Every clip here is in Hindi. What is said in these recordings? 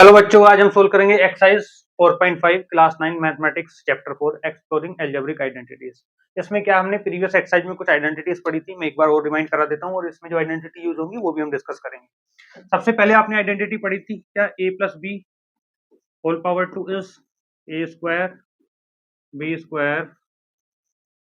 हेलो बच्चों, आज हम सोल्व करेंगे exercise 4.5 class 9 mathematics chapter 4 exploring algebraic identities. इसमें क्या हमने प्रीवियस एक्सरसाइज में कुछ आइडेंटिटीज पढ़ी थी, मैं एक बार और रिमाइंड करा देता हूँ और इसमें जो आइडेंटिटी यूज होंगी वो भी हम डिस्कस करेंगे। सबसे पहले आपने आइडेंटिटी पढ़ी थी क्या, a plus b whole power 2 is a square b square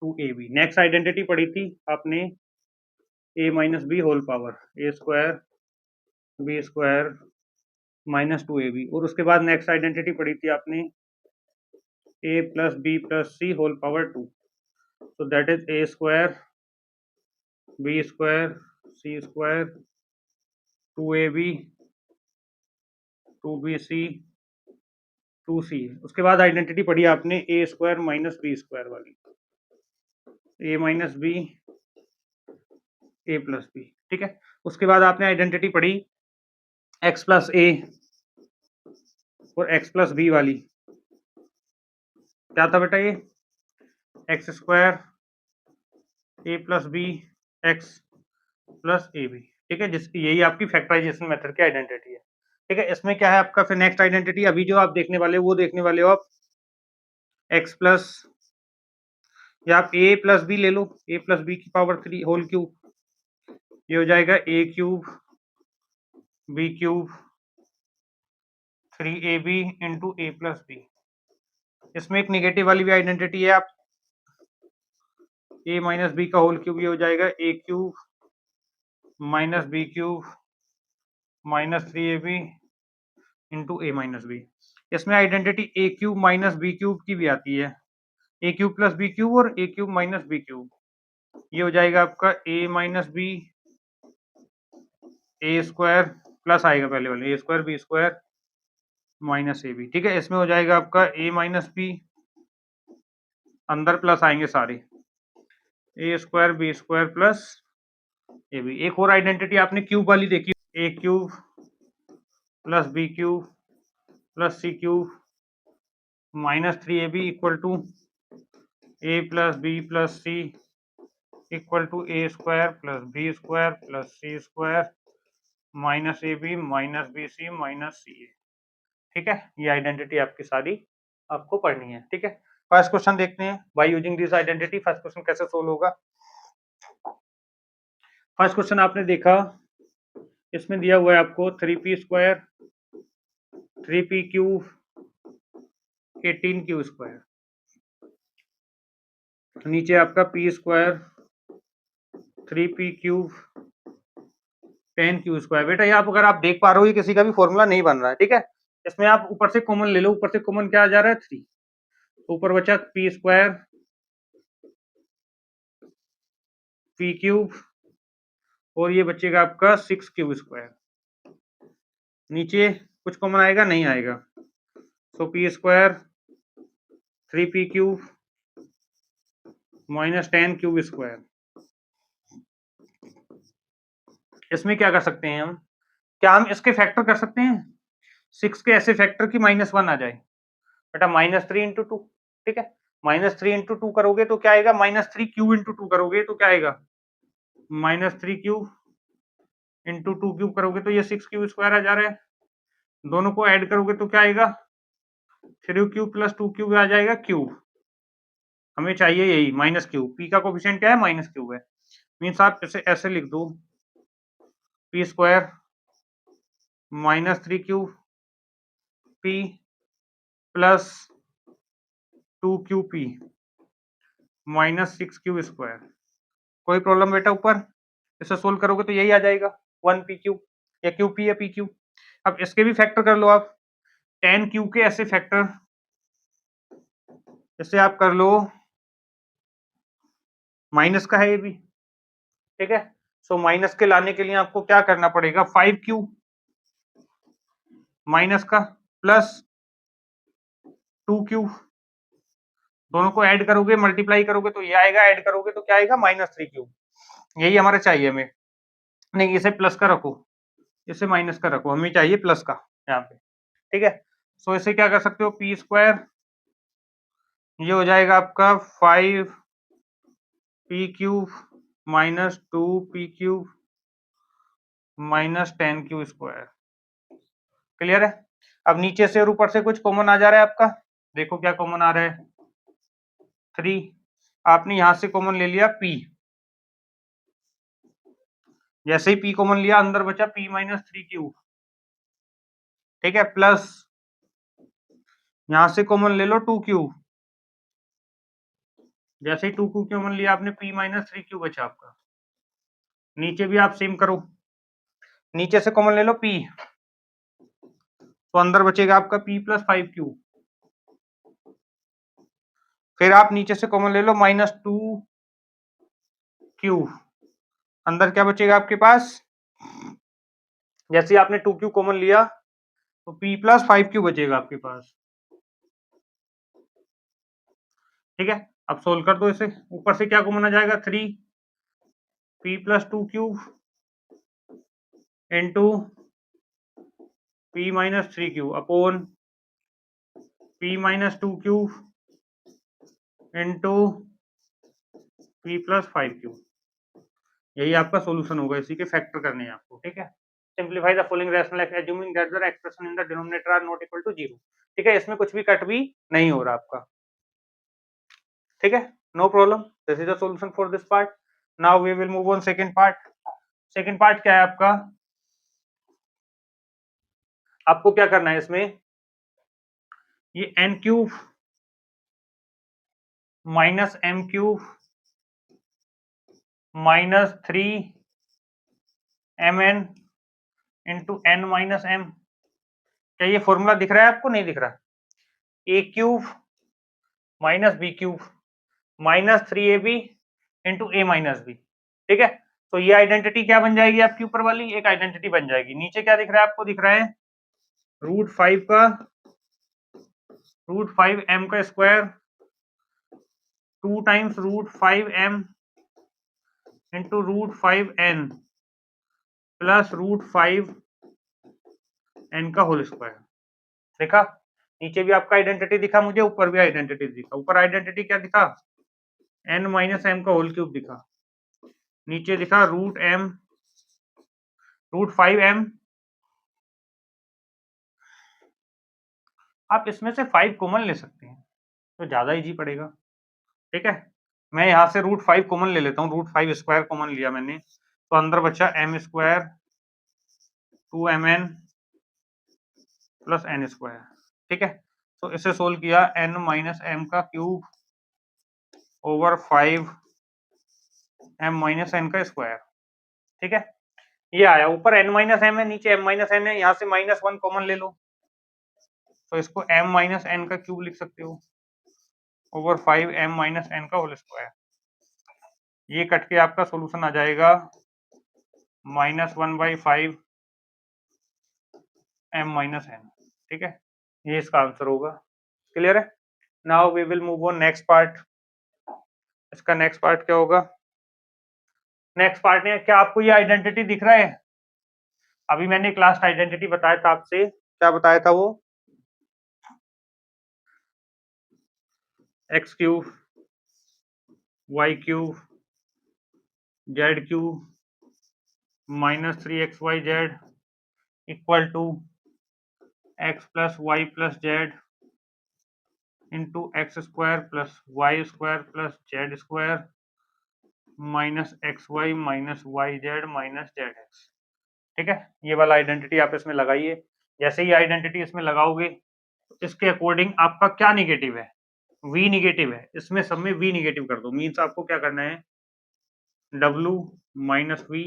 2ab। Next identity पढ़ी थी आपने a minus b whole power a square b square minus 2ab। और उसके बाद नेक्स्ट आइडेंटिटी पढ़ी थी आपने a plus b plus c whole power 2, so that is a square b square c square 2ab 2bc 2c। उसके बाद आइडेंटिटी पढ़ी आपने a square minus b square वाली, a minus b a plus b. ठीक है, उसके बाद आपने आइडेंटिटी पढ़ी x प्लस a और x प्लस बी वाली। क्या था बेटा ये, x square a plus b x plus A B. ठीक है, जिसकी यही आपकी फैक्टराइजेशन मेथड की आइडेंटिटी है। ठीक है, इसमें क्या है आपका फिर नेक्स्ट आइडेंटिटी, अभी जो आप देखने वाले हो वो देखने वाले हो आप x प्लस, या आप a प्लस बी ले लो, a प्लस बी की पावर 3 होल क्यूब, ये हो जाएगा a cube b cube 3ab into a plus B. इसमें एक निगेटिव वाली भी आइडेंटिटी है, आप a माइनस बी का होल क्यूब, ये हो जाएगा a cube minus B cube minus 3ab into a minus B. इसमें identity a cube minus B cube की भी आती है, A cube plus B cube और ए क्यूब माइनस बी क्यूब, ये हो जाएगा आपका A minus B A square plus आएगा पहले वाले A square B square minus A B. ठीक है, इसमें हो जाएगा आपका ए माइनस बी, अंदर प्लस आएंगे सारे, A square B square plus A B. एक और आइडेंटिटी आपने क्यूब वाली देखी, A cube plus B cube plus C cube minus 3ab equal to A plus B plus C equal to A square plus B square plus C square minus A B minus B C minus C A. ठीक है, ये आइडेंटिटी आपकी सारी आपको पढ़नी है। ठीक है, फर्स्ट क्वेश्चन देखते हैं, by using this identity first question कैसे सोल्व होगा। फर्स्ट क्वेश्चन आपने देखा, इसमें दिया हुआ है आपको 3p square 3p cube 18q square, नीचे आपका p square 3p cube 10q square. बेटा ये आप अगर आप देख पा रहे हो, ये किसी का भी फॉर्मूला नहीं बन रहा है। ठीक है, इसमें आप ऊपर से कॉमन ले लो, ऊपर से कॉमन क्या आ जा रहा है 3, ऊपर बचा p स्क्वायर p क्यूब और ये बचेगा आपका 6q स्क्वायर, नीचे कुछ कॉमन आएगा नहीं आएगा, तो p square 3p cube minus 10q square. इसमें क्या कर सकते हैं हम, क्या हम इसके फैक्टर कर सकते हैं, 6 के ऐसे फैक्टर की -1 आ जाए। बेटा -3 इंटू 2। ठीक है, -3 इंटू 2 करोगे तो क्या आएगा, -3q इंटू 2 करोगे तो क्या आएगा, -3q इंटू 2 क्यूब करोगे तो ये 6q स्क्वायर आ जा रहा है, दोनों को ऐड करोगे तो क्या आएगा 3q प्लस 2q आ जाएगा क्यूब। हमें चाहिए यही माइनस क्यूब, पी का कोफिशिएंट क्या है माइनस क्यूब है, मीन्स आप इसे ऐसे लिख दो P square -3q p plus 2q p minus 6q square. कोई प्रॉब्लम बेटा, ऊपर इसे सोल्व करोगे तो यही आ जाएगा 1pq या qp या pq। अब इसके भी फैक्टर कर लो आप, 10q के ऐसे फैक्टर इससे आप कर लो, माइनस का है ये भी। ठीक है, सो माइनस के लाने के लिए आपको क्या करना पड़ेगा, 5q माइनस का प्लस 2q, दोनों को ऐड करोगे मल्टीप्लाई करोगे तो ये आएगा, ऐड करोगे तो क्या आएगा -3q। यही हमारे चाहिए, हमें नहीं इसे प्लस का रखो, इसे माइनस का रखो, हमें चाहिए प्लस का यहाँ पे। ठीक है, सो इसे क्या कर सकते हो, पी स्क्वायर ये हो जाएगा आपका 5p cube minus 2p cube minus 10q square. Clear है। अब नीचे से और ऊपर से कुछ कॉमन आ जा रहा है आपका, देखो क्या कॉमन आ रहा है 3, आपने यहां से कॉमन ले लिया p, जैसे ही p कॉमन लिया अंदर बचा p माइनस 3q, ठीक है, प्लस यहां से कॉमन ले लो 2q, जैसे ही 2q कॉमन लिया आपने p माइनस 3q बचा आपका, नीचे भी आप सेम करो, नीचे से कॉमन ले लो p, तो अंदर बचेगा आपका p प्लस 5q, फिर आप नीचे से कॉमन ले लो माइनस 2q, अंदर क्या बचेगा आपके पास, जैसे आपने 2q कॉमन लिया तो p प्लस 5q बचेगा आपके पास, ठीक है। अब सोल्व कर दो इसे, ऊपर से क्या कॉमन आ जाएगा 3 p plus 2q into p minus 3q upon p minus 2q into p plus 5q, यही आपका सोल्यूशन होगा, इसी के फैक्टर करने हैं आपको, ठीक है। Simplify the following rational assuming that the expression in the denominator are not equal to 0, ठीक है, इसमें कुछ भी कट भी नहीं हो रहा आपका, ठीक है, no problem, this is the solution for this part. Now we will move on second part. Second part क्या है आपका, आपको क्या करना है इसमें, ये n cube minus m cube minus 3mn into n minus m, क्या ये फॉर्मूला दिख रहा है आपको, नहीं दिख रहा, a cube minus B cube minus 3ab into a minus b, ठीक है। तो ये आइडेंटिटी क्या बन जाएगी आपकी, ऊपर वाली एक आइडेंटिटी बन जाएगी, नीचे क्या दिख रहा है आपको, दिख रहा है रूट 5 m का square 2 times root 5m into root 5n plus root 5n का होल स्क्वायर, देखा, नीचे भी आपका आइडेंटिटी दिखा मुझे, ऊपर भी आइडेंटिटी दिखा, ऊपर आइडेंटिटी क्या दिखा, n माइनस m का होल क्यूब दिखा, नीचे दिखा रूट 5m, आप इसमें से 5 कॉमन ले सकते हैं तो ज्यादा इजी पड़ेगा, ठीक है। मैं यहाँ से रूट 5 कॉमन ले लेता हूँ, रूट 5 स्क्वायर कॉमन लिया मैंने, तो अंदर बचा m square 2mn plus n square, ठीक है। तो इसे सोल्व किया n माइनस m का cube over 5m minus n का स्क्वायर, ठीक है, ये आया, ऊपर n माइनस m है, नीचे m माइनस n है, यहाँ से माइनस 1 कॉमन ले लो, तो इसको m माइनस n का क्यूब लिख सकते हो ओवर 5m माइनस n का होल स्क्वायर, ये कट के आपका सोल्यूशन आ जाएगा -1/5 m माइनस n, ठीक है, ये इसका आंसर होगा, क्लियर है। Now we will move on next part. इसका नेक्स्ट पार्ट क्या होगा, नेक्स्ट पार्ट में क्या आपको ये आइडेंटिटी दिख रहा है, अभी मैंने क्लास आइडेंटिटी बताया था आपसे, क्या बताया था वो, x cube y cube z cube minus 3xyz equal to x plus y plus z into x square plus y square plus z square minus x y minus y z minus z x, ठीक है। ये वाला आइडेंटिटी आप इसमें लगाइए, जैसे ही आइडेंटिटी इसमें लगाओगे तो इसके अकॉर्डिंग आपका क्या निगेटिव है, v निगेटिव है, इसमें सब में v निगेटिव कर दो, मीन्स आपको क्या करना है w माइनस v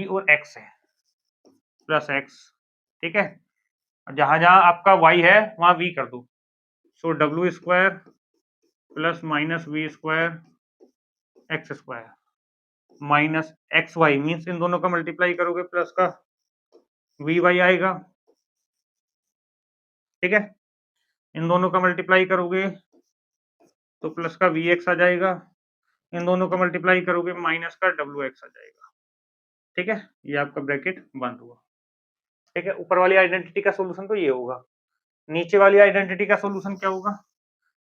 और x है प्लस x, ठीक है, जहां जहां आपका y है वहां v कर दो, so w square plus minus v square x square minus x y, means इन दोनों का मल्टीप्लाई करोगे प्लस का वी वाई आएगा, ठीक है, इन दोनों का मल्टीप्लाई करोगे तो प्लस का वी एक्स आ जाएगा, इन दोनों का मल्टीप्लाई करोगे माइनस का डब्ल्यू एक्स आ जाएगा, ठीक है, ये आपका ब्रैकेट बंद हुआ, ठीक है। ऊपर वाली आइडेंटिटी का सोल्यूशन तो ये होगा, नीचे वाली आइडेंटिटी का सोल्यूशन क्या होगा,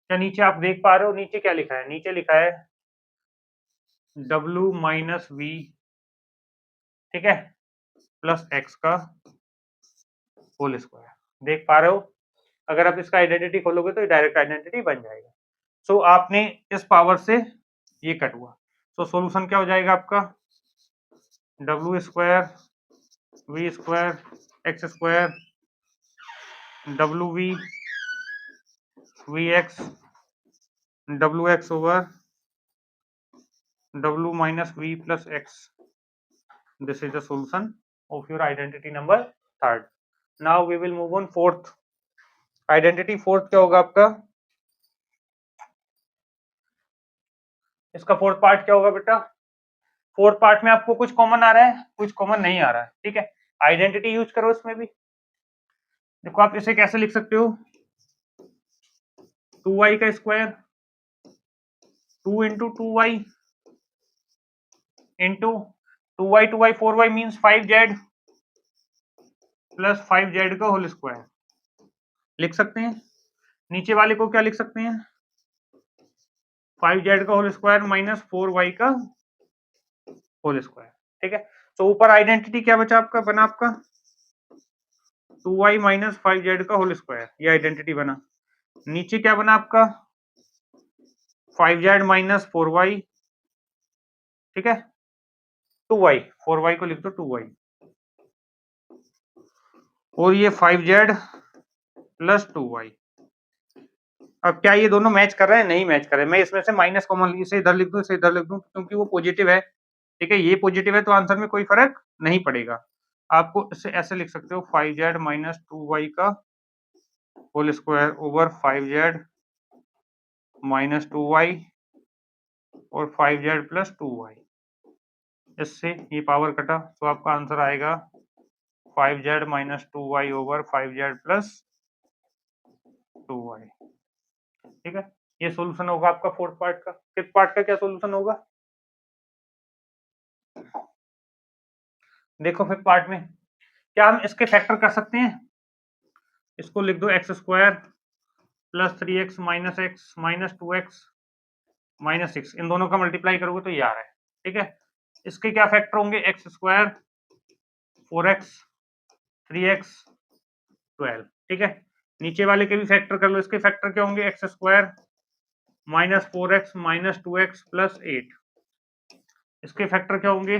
क्या नीचे आप देख पा रहे हो, नीचे क्या लिखा है, नीचे लिखा है w माइनस वी, ठीक है, प्लस एक्स का होल स्क्वायर। देख पा रहे हो, अगर आप इसका आइडेंटिटी खोलोगे तो डायरेक्ट आइडेंटिटी बन जाएगा। सो आपने इस पावर से ये कट हुआ, सो सॉल्यूशन क्या हो जाएगा आपका, W square V square x square W V X W X over W minus V plus X. This is the solution of your identity number third. Now we will move on fourth identity। fourth क्या होगा आपका, इसका फोर्थ पार्ट क्या होगा बेटा, फोर्थ पार्ट में आपको कुछ कॉमन आ रहा है, कुछ कॉमन नहीं आ रहा है, ठीक है। आइडेंटिटी यूज करो इसमें भी। देखो आप इसे कैसे लिख सकते हो, 2y का square 2 into 2y into 2y 2y 4y means 5z plus 5z का होल स्क्वायर लिख सकते हैं। नीचे वाले को क्या लिख सकते हैं, 5z का होल स्क्वायर माइनस 4y का होल स्क्वायर, ठीक है। तो ऊपर आइडेंटिटी क्या बचा आपका, बना आपका 2y माइनस 5z का होल स्क्वायर, ये आइडेंटिटी बना। नीचे क्या बना आपका 5z माइनस 4y, ठीक है, 2y 4y को लिख दो 2y, और ये 5z प्लस 2y। अब क्या ये दोनों मैच कर रहे हैं, नहीं मैच कर रहे, मैं इसमें से माइनस कॉमन इसे इधर लिख दूं, इसे इधर लिख दूं, क्योंकि वो पॉजिटिव है, ठीक है, ये पॉजिटिव है तो आंसर में कोई फर्क नहीं पड़ेगा। आपको इसे ऐसे लिख सकते हो 5z माइनस 2y का whole square over 5z minus 2y और 5z प्लस 2y। इससे ये पावर कटा तो आपका आंसर आएगा 5z minus 2y over 5z plus 2y, ठीक है। ये सॉल्यूशन होगा आपका फोर्थ पार्ट का। फिफ्थ पार्ट का क्या सॉल्यूशन होगा, देखो फिफ्थ पार्ट में क्या हम इसके फैक्टर कर सकते हैं, इसको लिख दो x square plus 3x minus x minus 2x minus 6, इन दोनों का मल्टीप्लाई करोगे तो ये आ रहा है, ठीक है। इसके क्या फैक्टर होंगे, एक्स स्क्वायर 4x 3x 12, ठीक है। नीचे वाले के भी फैक्टर कर लो, इसके फैक्टर क्या होंगे, x square minus 4x minus 2x plus 8, इसके फैक्टर क्या होंगे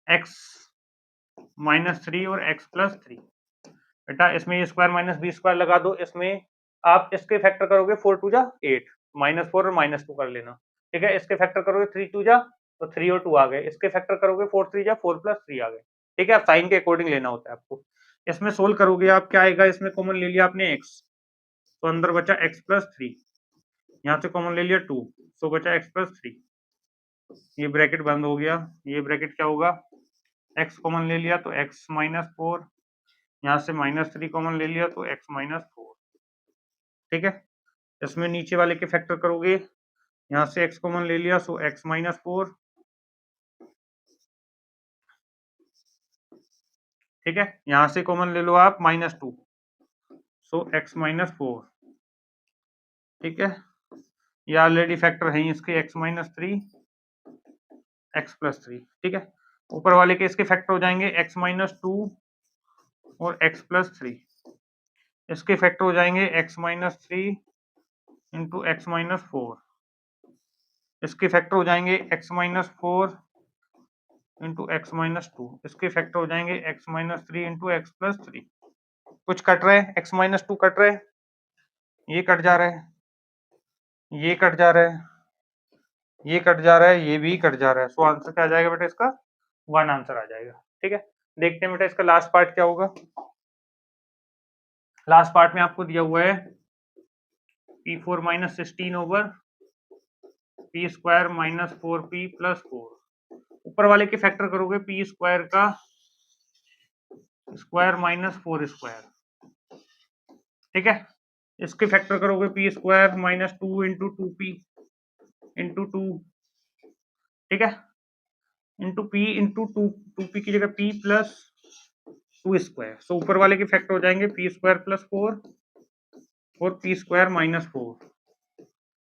x माइनस 3 और x प्लस 3। बेटा इसमें ये स्क्वायर माइनस बी स्क्वायर लगा दो, इसमें आप इसके फैक्टर करोगे 4 टू जा 8, माइनस 4 और माइनस 2 कर लेना, ठीक है। इसके फैक्टर करोगे 3 टू जा तो 3 और 2 आ गए, इसके फैक्टर करोगे 4 3 जा 4 प्लस 3 आ गए, ठीक है। साइन के अकॉर्डिंग लेना होता है आपको। इसमें सोल्व करोगे आप, क्या आएगा, इसमें कॉमन ले लिया आपने x, तो अंदर बचा x प्लस 3, यहाँ से कॉमन ले लिया 2, तो बचा x प्लस 3, ये ब्रैकेट बंद हो गया, ये ब्रैकेट क्या होगा, x कॉमन ले लिया तो x माइनस 4, यहाँ से माइनस 3 कॉमन ले लिया तो x माइनस 4, ठीक है। इसमें नीचे वाले के फैक्टर करोगे, यहाँ से x कॉमन ले लिया सो x माइनस 4, ठीक है। यहाँ से कॉमन ले लो आप माइनस 2, सो x माइनस 4, ठीक है। ये ऑलरेडी फैक्टर है इसके x माइनस 3 x प्लस 3, ठीक है। ऊपर वाले के इसके फैक्टर हो जाएंगे x माइनस 2 और x प्लस 3, इसके फैक्टर हो जाएंगे x minus 3 into x minus 4, इसके फैक्टर हो जाएंगे x minus 4 into x minus 2, इसके फैक्टर हो जाएंगे x minus 3 into x plus 3। कुछ कट रहे हैं, x माइनस 2 कट रहे हैं, ये कट जा रहा है, ये कट जा रहा है, ये कट जा रहा है, ये भी कट जा रहा है, सो आंसर क्या आ जाएगा बेटा इसका 1 आंसर आ जाएगा, ठीक है। देखते हैं बेटा इसका लास्ट पार्ट क्या होगा। लास्ट पार्ट में आपको दिया हुआ है p4 minus 16 over p square minus 4p plus 4। ऊपर वाले के फैक्टर करोगे p स्क्वायर का स्क्वायर माइनस 4 स्क्वायर, ठीक है। इसके फैक्टर करोगे p square minus 2 into 2p into 2, ठीक है, इंटू p इंटू 2p की जगह p प्लस 2 स्क्वायर, सो ऊपर वाले के फैक्टर हो जाएंगे p स्क्वायर प्लस 4 और p स्क्वायर माइनस 4,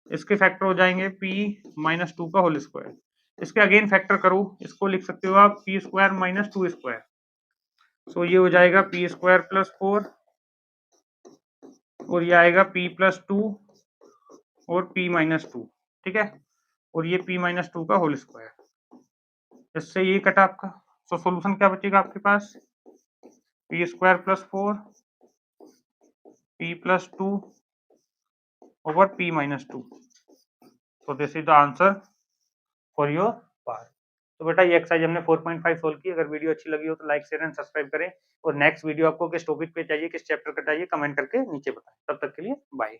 इसके फैक्टर हो जाएंगे p माइनस 2 का होल स्क्वायर। इसके अगेन फैक्टर करो, इसको लिख सकते हो आप p स्क्वायर माइनस 2 स्क्वायर, सो ये हो जाएगा पी स्क्वायर प्लस 4 और ये आएगा p प्लस 2 और p माइनस 2, ठीक है, और ये p माइनस 2 का होल स्क्वायर। इससे ये कटा आपका। सो सॉल्यूशन क्या बचेगा आपके पास, p square plus 4 p plus 2 over p minus 2। So this is the answer for your part. तो बेटा ये एक्सरसाइज हमने 4.5 सोल्व की। अगर वीडियो अच्छी लगी हो तो लाइक शेयर एंड सब्सक्राइब करें, और नेक्स्ट वीडियो आपको किस टॉपिक पे चाहिए, किस चैप्टर का चाहिए, कमेंट करके नीचे बताएं। तब तक के लिए बाय।